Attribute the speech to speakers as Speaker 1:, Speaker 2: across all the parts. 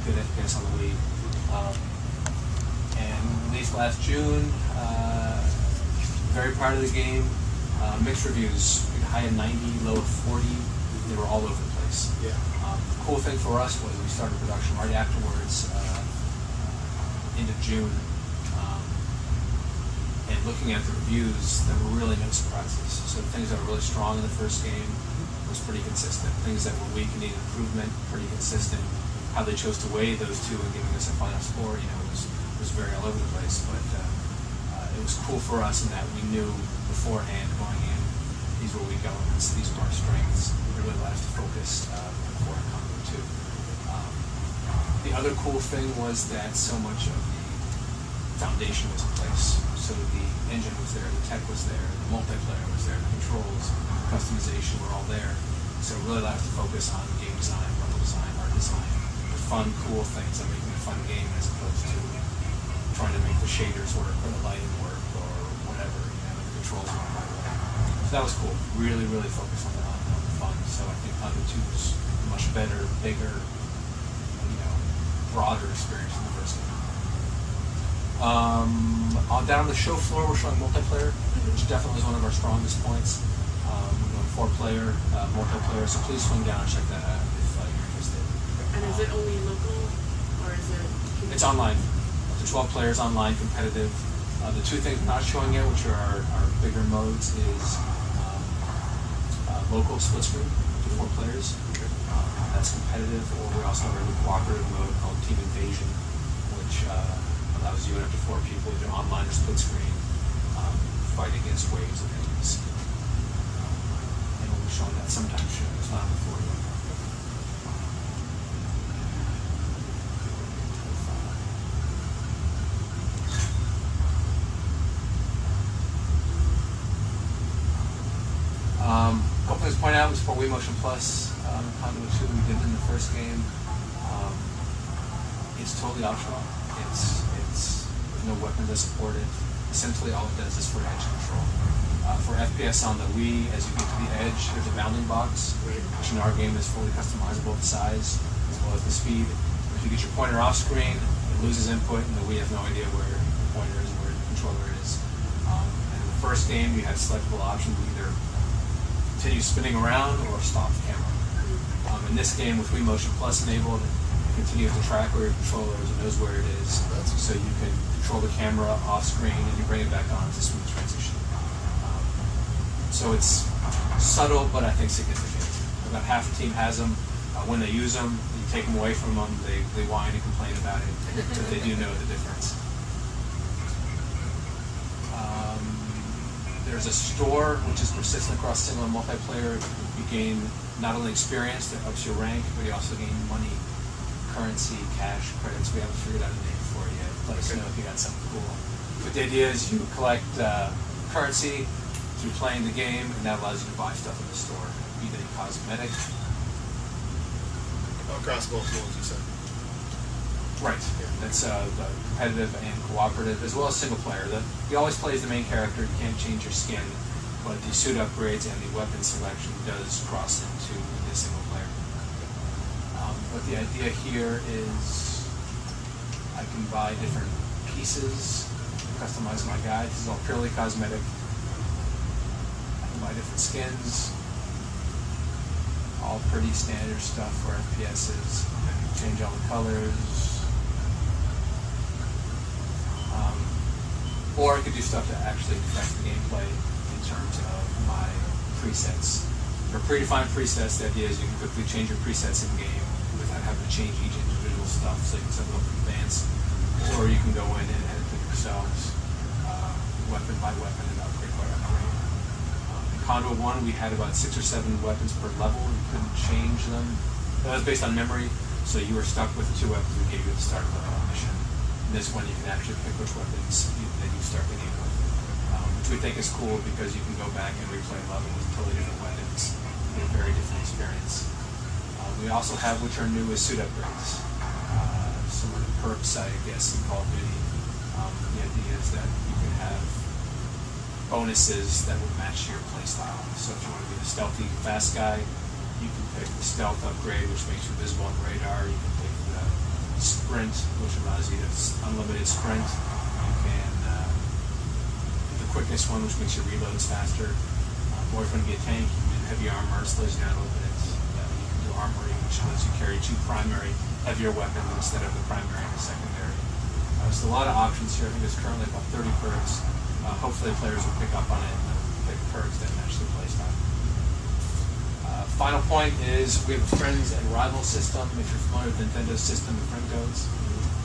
Speaker 1: good FPS on the Wii. And released last June. Very proud of the game. Mixed reviews, high of 90, low of 40. They were all over the place.
Speaker 2: Yeah.
Speaker 1: The cool thing for us was we started production right afterwards, end of June. And looking at the reviews, there were really no surprises. So things that were really strong in the first game was pretty consistent. Things that were weak and needed improvement, pretty consistent. How they chose to weigh those two and giving us a final score, was very all over the place. But it was cool for us in that we knew beforehand going in, these were weak elements, these were our strengths. It really allowed us to focus for Conduit 2. The other cool thing was that so much of the foundation was in place. So the engine was there, the tech was there, the multiplayer was there, the controls, customization were all there. So it really allowed us to focus on game design, level design, art design, the fun, cool things that making a fun game as opposed to trying to make the shaders work or the lighting work or whatever, the controls were right way. So that was cool. Really, really focused on the fun. So I think Conduit 2 was a much better, bigger, broader experience than the first game. Down on the show floor, we're showing multiplayer, which definitely is one of our strongest points. We're doing 4-player multiplayer, so please swing down and check that out if you're interested.
Speaker 3: And is it only local, or is it?
Speaker 1: It's online. Up to 12 players online, competitive. The two things we're not showing yet, which are our bigger modes, is local split screen, up to 4 players. That's competitive, or we also have a cooperative mode called Team Invasion, which allows you and up to 4 people to do online or split screen, fight against waves of enemies. And we'll be showing that sometime soon. It's not before yet. A couple things to point out, we support Wii Motion Plus. Conduit 2 we did in the first game. It's totally optional. It's no weapon to support it. Essentially all it does is for edge control. For FPS on the Wii, as you get to the edge, there's a bounding box, which in our game is fully customizable, the size as well as the speed. If you get your pointer off screen, it loses input, and the Wii has no idea where the pointer is, where the controller is. And in the first game, you had selectable options to either continue spinning around or stop the camera. In this game, with Wii Motion Plus enabled, it continues to track where your controller is and knows where it is, so you can control the camera off screen and you bring it back on. It's a smooth transition. So it's subtle, but I think significant. About half the team has them. When they use them, you take them away from them, they whine and complain about it, but they do know the difference. There's a store which is persistent across single and multiplayer. You gain not only experience that helps your rank, but you also gain money, currency, cash, credits. We haven't figured out a name for it yet. Let us know if you got something cool. But the idea is you collect currency through playing the game, and that allows you to buy stuff in the store, be they cosmetic.
Speaker 2: Across both ones, you said.
Speaker 1: Right. Yeah. That's the competitive and cooperative, as well as single player. You always play as the main character. You can't change your skin, but the suit upgrades and the weapon selection does cross into the single player. But the idea here is I can buy different pieces, customize my guy. This is all purely cosmetic. I can buy different skins, all pretty standard stuff for FPSs. I can change all the colors. Or I could do stuff to actually affect the gameplay in terms of my presets. For predefined presets, the idea is you can quickly change your presets in game without having to change each individual stuff, so you can set them up in advance. Or you can go in and edit them yourselves, weapon by weapon and upgrade by upgrade. In Conduit 1, we had about 6 or 7 weapons per level. You couldn't change them. That was based on memory, so you were stuck with 2 weapons we gave you at the start of the mission. In this one, you can actually pick which weapons that you start the game with, which we think is cool because you can go back and replay a level with totally different weapons, a very different experience. We also have, which are new, is suit upgrades. Some of the perks, I guess, in Call of Duty. The idea is that you can have bonuses that will match your playstyle. So if you want to be the stealthy, fast guy, you can pick the stealth upgrade, which makes you visible on radar. You can pick the Sprint, which allows you to unlimited sprint. You can the quickness one, which makes your reloads faster. Or if you want to get a tank, you can do heavy armor, slows you down a little bit. You can do armory, which lets you carry 2 primary heavier weapons instead of the primary and the secondary. So a lot of options here. I think there's currently about 30 perks. Hopefully players will pick up on it and pick perks that match their playstyle. Final point is we have a friends and rivals system. If you're familiar with Nintendo's system of friend codes,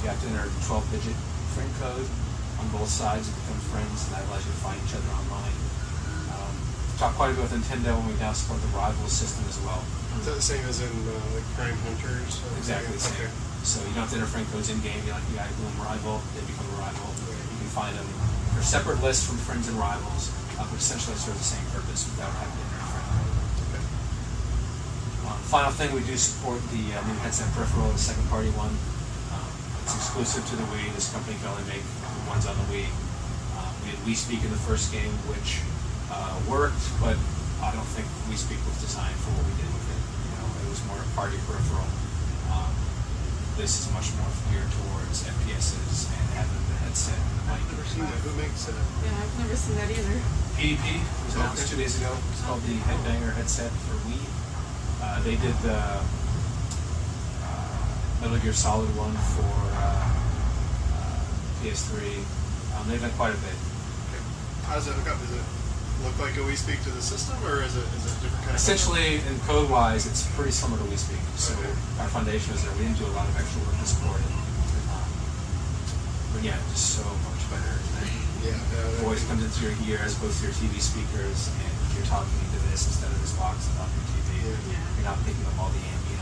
Speaker 1: you have to enter a 12-digit friend code on both sides to become friends, and that allows you to find each other online. Talked quite a bit with Nintendo, and we now support the rivals system as well.
Speaker 2: Is that the same as in like Crime Hunters?
Speaker 1: Exactly the same.
Speaker 2: Okay.
Speaker 1: So you don't have to enter friend codes in game. You like the guy who rival, they become a rival. You can find them. They're separate lists from friends and rivals, but essentially serve the same purpose without having to enter a friend code.
Speaker 2: Okay.
Speaker 1: Final thing, we do support the new headset peripheral, the second-party one. It's exclusive to the Wii. This company can only make the ones on the Wii. We had Wii Speak in the first game, which worked, but I don't think Wii Speak was designed for what we did with it. It was more a party peripheral. This is much more geared towards FPSs and having the headset and the mic.
Speaker 2: I've never seen that. Who makes that?
Speaker 3: Yeah, I've never seen that either.
Speaker 1: PDP was announced 2 days ago. It's called the Headbanger headset for Wii. They did the Metal Gear Solid one for PS3. They've done quite a bit.
Speaker 2: Okay. How does it hook up? Does it look like a Wii Speak to the system, or is it a different kind of?
Speaker 1: Essentially, in code-wise, it's pretty similar to Wii Speak. So
Speaker 2: Okay.
Speaker 1: our foundation is there. We didn't do a lot of extra work to support it. But yeah, just so much better.
Speaker 2: Yeah.
Speaker 1: The voice comes into your ear as opposed to your TV speakers, and you're talking into this instead of this box and on your TV.
Speaker 2: Yeah.
Speaker 3: Yeah.
Speaker 1: You're not picking up all the ambient